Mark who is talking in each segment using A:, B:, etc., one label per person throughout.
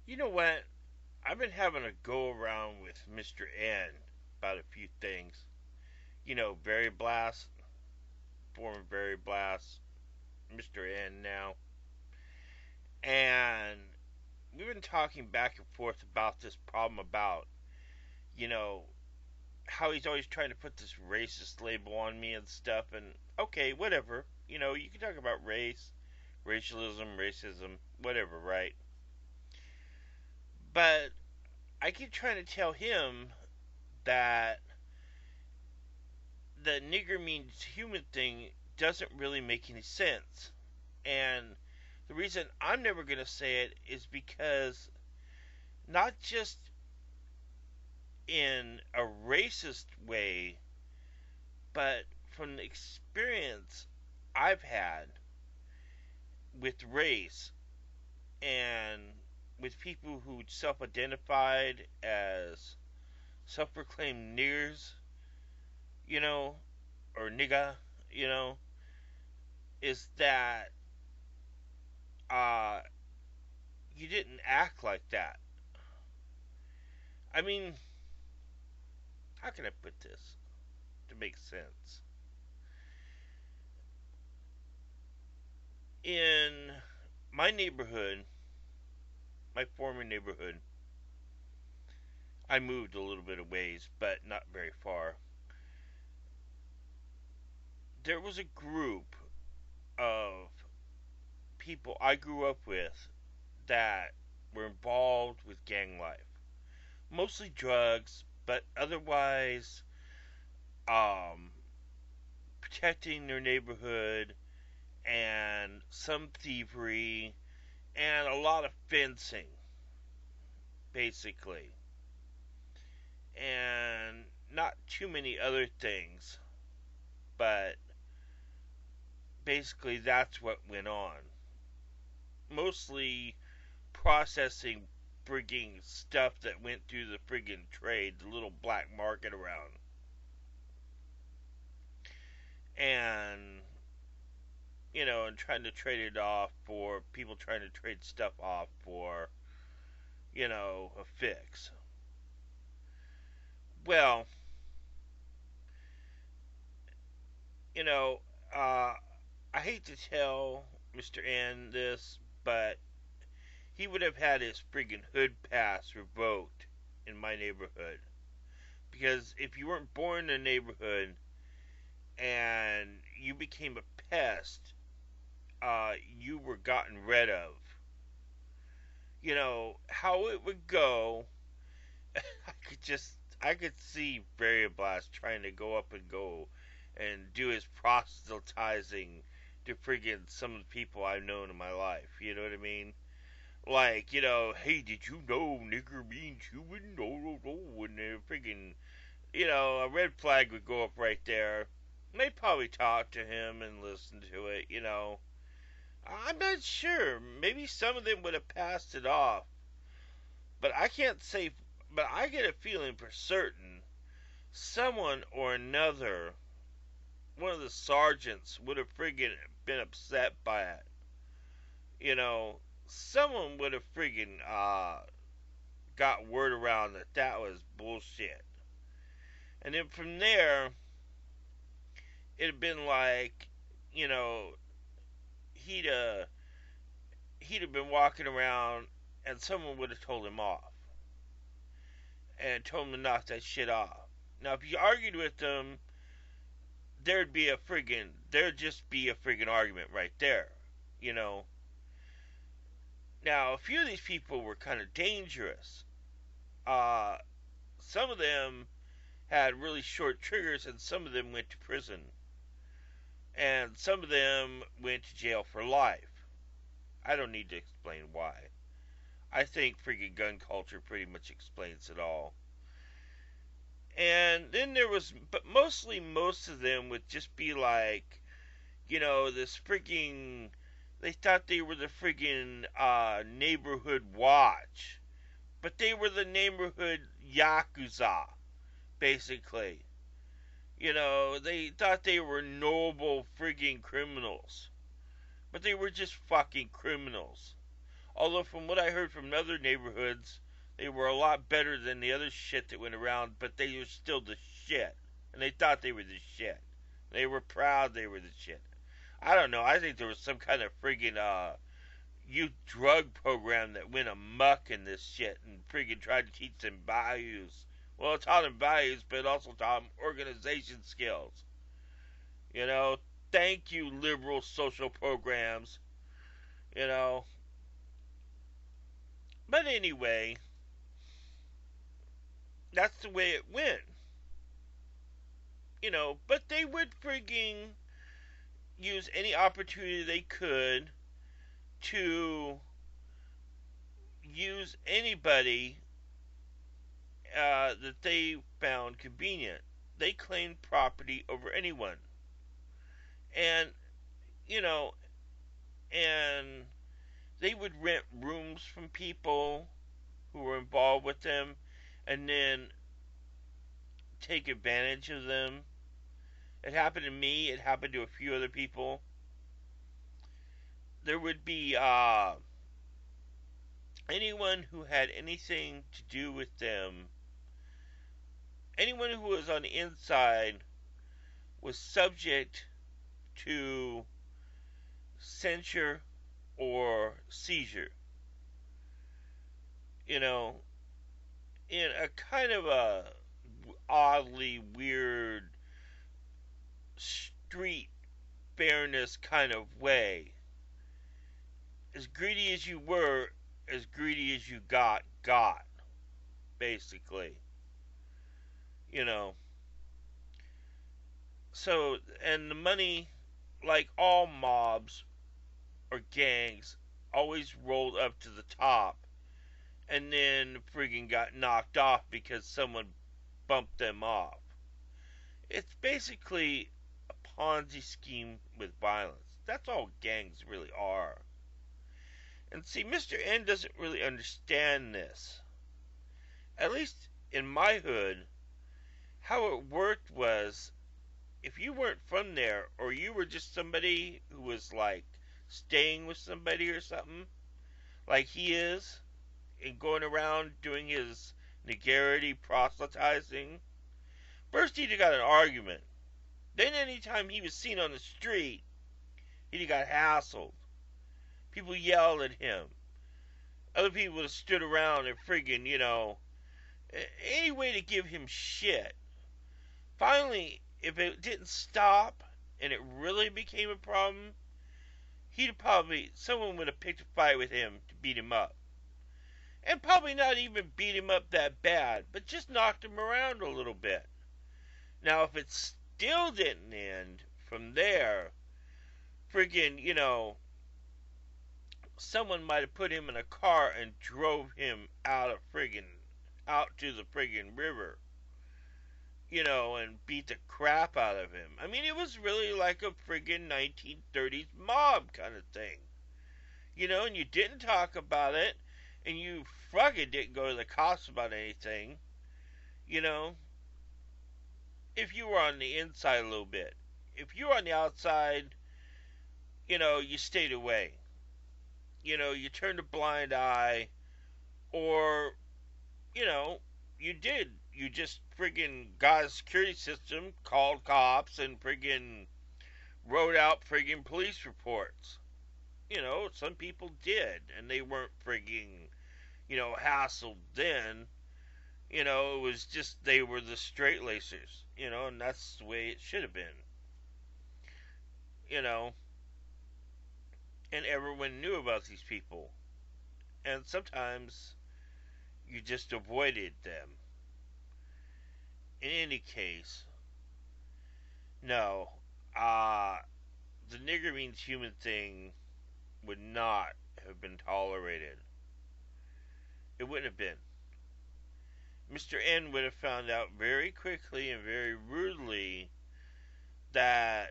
A: You know what? I've been having a go around with Mr. N about a few things. Variablast, former Variablast, Mr. N now. And we've been talking back and forth about this problem about, you know, how he's always trying to put this racist label on me and stuff. And okay, whatever. You can talk about race, racism, whatever, right? But I keep trying to tell him that the nigger means human thing doesn't really make any sense. And the reason I'm never going to say it is because not just in a racist way, but from the experience I've had with race and with people who self identified as self proclaimed niggers, you know, or nigga, you know, is that uh, you didn't act like that. I mean, how can I put this to make sense? In my neighborhood, my former neighborhood, I moved a little bit of ways, but not very far. There was a group of people I grew up with that were involved with gang life. Mostly drugs, but otherwise um, protecting their neighborhood and some thievery and a lot of fencing, basically. And not too many other things, but basically that's what went on. Mostly processing frigging stuff that went through the friggin' trade, the little black market around. And, and trying to trade it off for people trying to trade stuff off for, a fix. Well, you know, uh, I hate to tell Mr. N this, but he would have had his friggin' hood pass revoked in my neighborhood. Because if you weren't born in the neighborhood and you became a pest, you were gotten rid of. How it would go, I could see Variablast trying to go up and go and do his proselytizing to friggin' some of the people I've known in my life. You know what I mean? Like, hey, did you know nigger means human? No, no, no. And they're friggin', a red flag would go up right there. And they'd probably talk to him and listen to it. I'm not sure. Maybe some of them would have passed it off. But I can't say, but I get a feeling for certain someone or another, one of the sergeants, would have friggin' been upset by it. Someone would have friggin' got word around that that was bullshit. And then from there, it'd have been like, you know, he'd he'd have been walking around and someone would have told him off and told him to knock that shit off. Now, if you argued with them, there'd just be a friggin' argument right there, you know. Now, a few of these people were kind of dangerous. Uh, some of them had really short triggers, and some of them went to prison, and some of them went to jail for life. I don't need to explain why. I think friggin' gun culture pretty much explains it all. And then there was, but mostly most of them would just be like, this friggin'. They thought they were the friggin' neighborhood watch, but they were the neighborhood yakuza, basically. They thought they were noble friggin' criminals, but they were just fucking criminals. Although from what I heard from other neighborhoods, they were a lot better than the other shit that went around, but they were still the shit. And they thought they were the shit. They were proud they were the shit. I don't know. I think there was some kind of friggin' youth drug program that went amuck in this shit and friggin' tried to teach them values. Well, it taught them values, but it also taught them organization skills. You know, thank you, liberal social programs. You know. But anyway, that's the way it went. You know, but they would frigging use any opportunity they could to use anybody that they found convenient. They claimed property over anyone. And, you know, and they would rent rooms from people who were involved with them and then take advantage of them. It happened to me, it happened to a few other people. There would be anyone who had anything to do with them, anyone who was on the inside was subject to censure or seizure. You know, in a kind of a oddly weird street fairness kind of way. As greedy as you were, as greedy as you got, basically. You know. So, and the money, like all mobs or gangs, always rolled up to the top and then friggin' got knocked off because someone bumped them off. It's basically a Ponzi scheme with violence. That's all gangs really are. And see, Mr. N doesn't really understand this. At least in my hood, how it worked was if you weren't from there or you were just somebody who was like staying with somebody or something, like he is, and going around doing his negarity proselytizing, first he'd got an argument. Then anytime he was seen on the street, he'd got hassled. People yelled at him. Other people would have stood around and friggin', you know, any way to give him shit. Finally, if it didn't stop and it really became a problem, someone would have picked a fight with him to beat him up. And probably not even beat him up that bad, but just knocked him around a little bit. Now, if it still didn't end from there, friggin', you know, someone might have put him in a car and drove him out to the friggin' river, you know, and beat the crap out of him. I mean, it was really like a friggin' 1930s mob kind of thing, you know, and you didn't talk about it, and you friggin' didn't go to the cops about anything, you know, if you were on the inside a little bit. If you were on the outside, you know, you stayed away. You know, you turned a blind eye, or, you know, you did. You just friggin' got a security system, called cops, and friggin' wrote out friggin' police reports. You know, some people did, and they weren't friggin', you know, hassled then. You know, it was just they were the straight lacers, you know, and that's the way it should have been. You know, and everyone knew about these people. And sometimes you just avoided them. In any case, no, the nigger means human thing would not have been tolerated. It wouldn't have been. Mr. N would have found out very quickly and very rudely that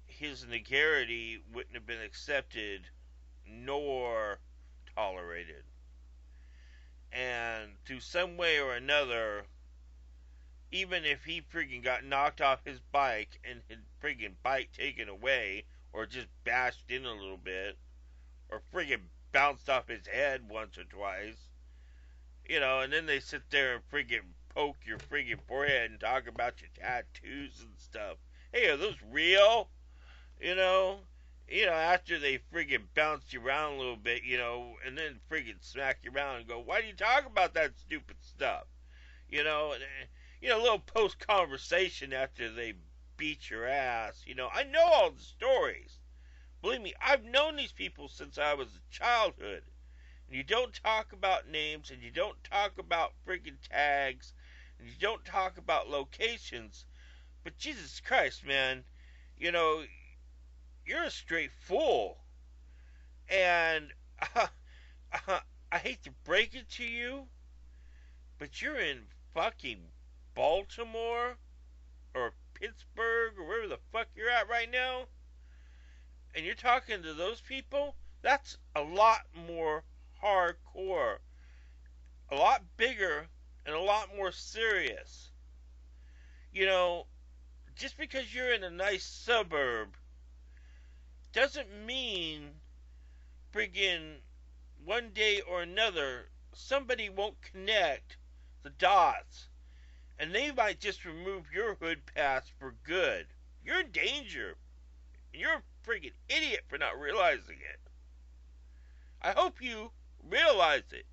A: his negarity wouldn't have been accepted nor tolerated. And through some way or another, even if he friggin' got knocked off his bike and his friggin' bike taken away, or just bashed in a little bit, or friggin' bounced off his head once or twice. And then they sit there and friggin' poke your friggin' forehead and talk about your tattoos and stuff. Hey, are those real? You know? After they friggin' bounce you around a little bit, and then friggin' smack you around and go, why do you talk about that stupid stuff? A little post conversation after they beat your ass. I know all the stories. Believe me, I've known these people since I was a childhood. And you don't talk about names, and you don't talk about friggin' tags, and you don't talk about locations. But Jesus Christ, man, you know, you're a straight fool. And I hate to break it to you, but you're in fucking Baltimore or Pittsburgh or wherever the fuck you're at right now, and you're talking to those people. That's a lot more hardcore, a lot bigger, and a lot more serious. You know, just because you're in a nice suburb doesn't mean friggin' one day or another somebody won't connect the dots, and they might just remove your hood pass for good. You're in danger, and you're a friggin' idiot for not realizing it. I hope you realize it.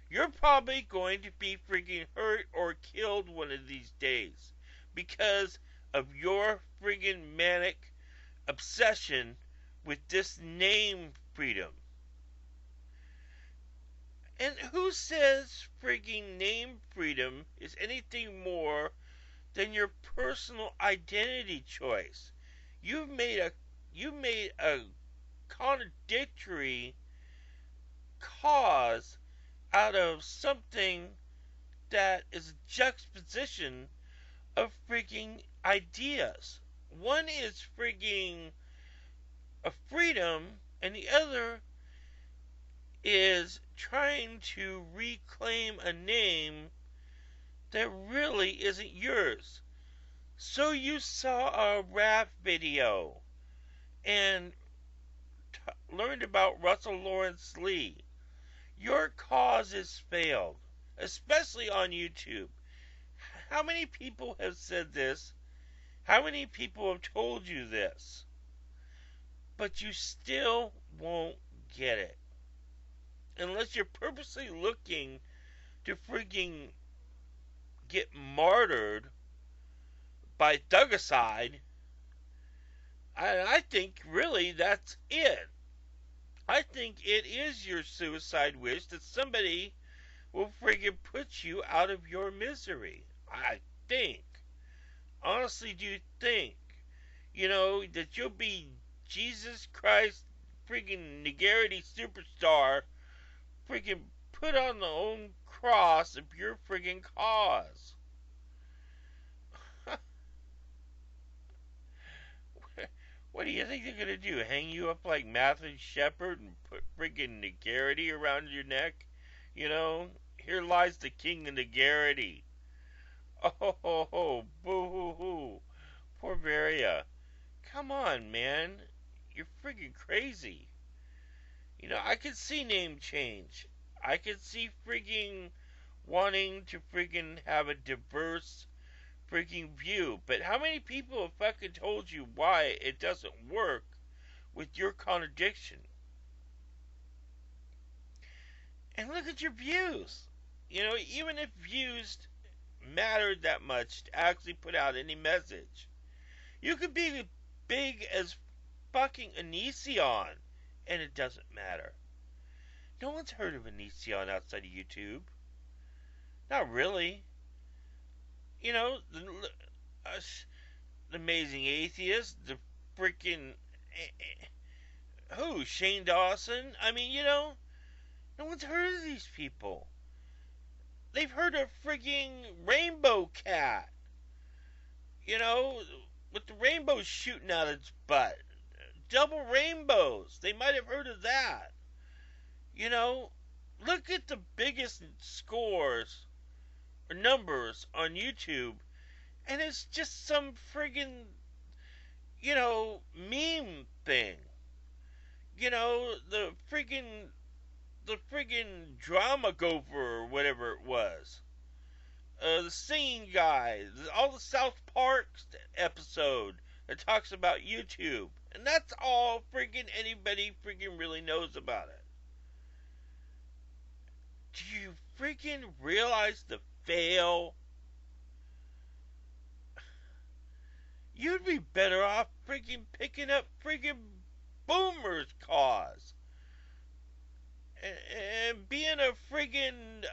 A: You're probably going to be friggin' hurt or killed one of these days because of your friggin' manic obsession with this name freedom. And who says friggin' name freedom is anything more than your personal identity choice? You made a contradictory cause out of something that is a juxtaposition of frigging ideas. One is frigging a freedom, and the other is trying to reclaim a name that really isn't yours. So you saw a rap video and learned about Russell Lawrence Lee. Your cause has failed, especially on YouTube. How many people have said this? How many people have told you this? But you still won't get it. Unless you're purposely looking to frigging get martyred by thugicide, I think really that's it. I think it is your suicide wish that somebody will friggin' put you out of your misery. I think. Honestly, do think, that you'll be Jesus Christ friggin' Negarity superstar friggin' put on the own cross of your friggin' cause. What do you think they're gonna do? Hang you up like Matthew Shepard and put friggin' Negarity around your neck? Here lies the king of Negarity. Oh ho ho, boo hoo hoo. Poor Varia. Come on, man. You're friggin' crazy. I could see name change. I could see friggin' wanting to friggin' have a diverse friggin' view. But how many people have fucking told you why it doesn't work with your contradiction? And look at your views. Even if views mattered that much to actually put out any message, you could be big as fucking Onision, and it doesn't matter. No one's heard of Onision outside of YouTube. Not really. Uh, the Amazing Atheist, the freaking who? Shane Dawson? I mean, no one's heard of these people. They've heard of frigging Rainbow Cat. With the rainbows shooting out its butt. Double rainbows. They might have heard of that. Look at the biggest scores or numbers on YouTube, and it's just some friggin', meme thing. the friggin' drama gopher or whatever it was. The singing guy, all the South Park episode that talks about YouTube. And that's all friggin' anybody friggin' really knows about it. Do you friggin' realize the fail? You'd be better off friggin' picking up friggin' Boomer's cause. And being a friggin'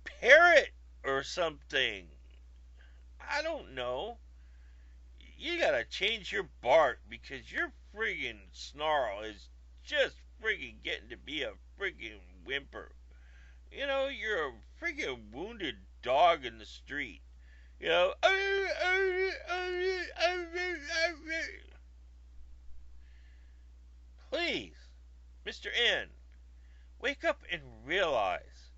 A: parrot or something. I don't know. You gotta change your bark because your friggin' snarl is just friggin' getting to be a friggin' whimper. You're a friggin' wounded dog in the street. You know, please, Mr. N, wake up and realize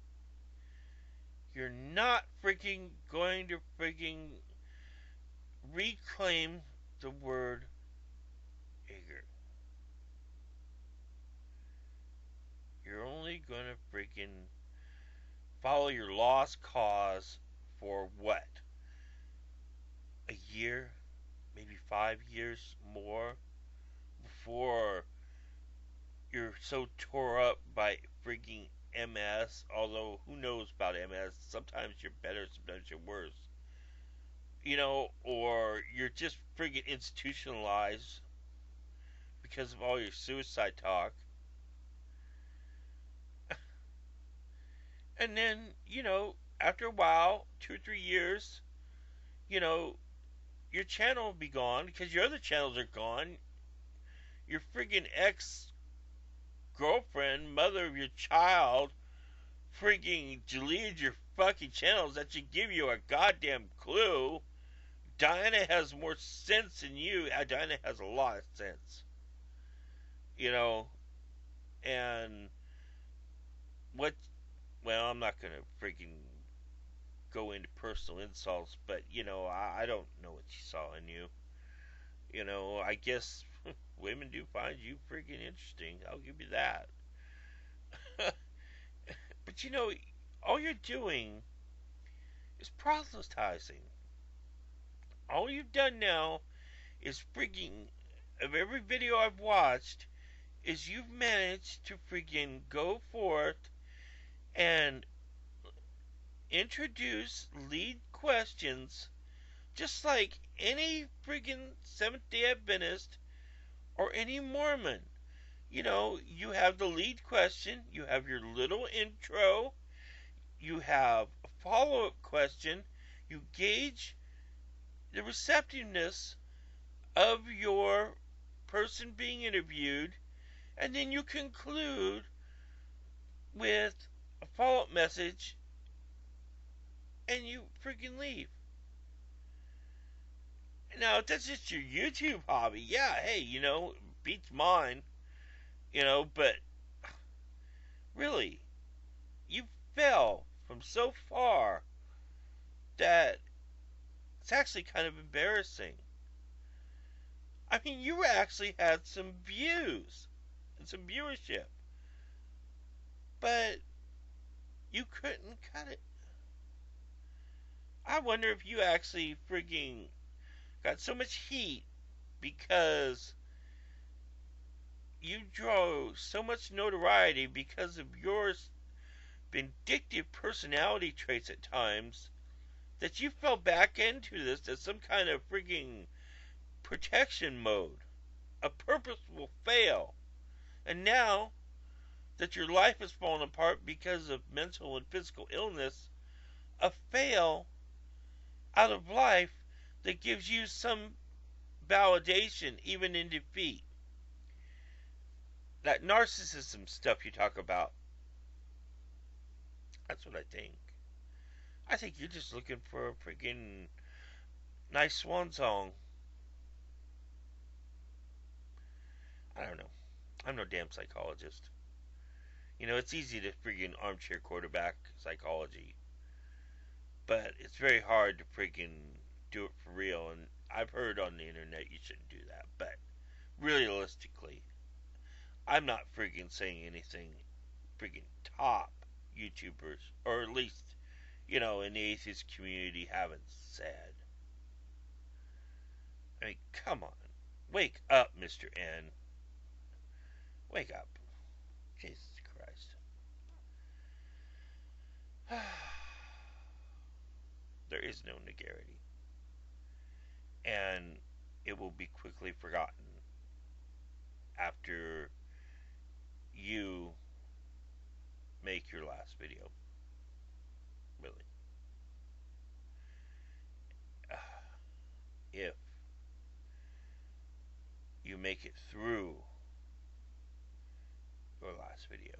A: you're not friggin' going to friggin' reclaim the word gger. You're only gonna friggin' follow your lost cause for what? A year? Maybe 5 years more? Before you're so tore up by frigging MS, although who knows about MS? Sometimes you're better, sometimes you're worse. Or you're just friggin' institutionalized because of all your suicide talk. And then, after a while, 2 or 3 years, you know, your channel will be gone because your other channels are gone. Your friggin' ex girlfriend, mother of your child, friggin' deleted your fucking channels. That should give you a goddamn clue. Diana has more sense than you. Diana has a lot of sense. You know, and what? Well, I'm not gonna freaking go into personal insults, but I don't know what she saw in you. I guess women do find you freaking interesting. I'll give you that. But all you're doing is proselytizing. All you've done now is freaking, of every video I've watched, is you've managed to freaking go forth and introduce lead questions just like any freaking Seventh day Adventist or any Mormon. You have the lead question, you have your little intro, you have a follow up question, you gauge the receptiveness of your person being interviewed, and then you conclude with a follow up message and you freaking leave. Now, if that's just your YouTube hobby, yeah, hey, beats mine, but really, you fell from so far that it's actually kind of embarrassing. I mean, you actually had some views and some viewership, but you couldn't cut it. I wonder if you actually frigging got so much heat because you draw so much notoriety because of your vindictive personality traits at times that you fell back into this as some kind of frigging protection mode, a purposeful fail. And now that your life has fallen apart because of mental and physical illness, a fail out of life that gives you some validation even in defeat. That narcissism stuff you talk about, that's what I think. I think you're just looking for a friggin' nice swan song. I don't know. I'm no damn psychologist. It's easy to friggin' armchair quarterback psychology, but it's very hard to friggin' do it for real. And I've heard on the internet you shouldn't do that, but realistically, I'm not friggin' saying anything friggin' top YouTubers, or at least, in the atheist community haven't said. I mean, come on. Wake up, Mr. N. Wake up. Jesus Christ. There is no negarity. And it will be quickly forgotten after you make your last video. Really. If you make it through your last video.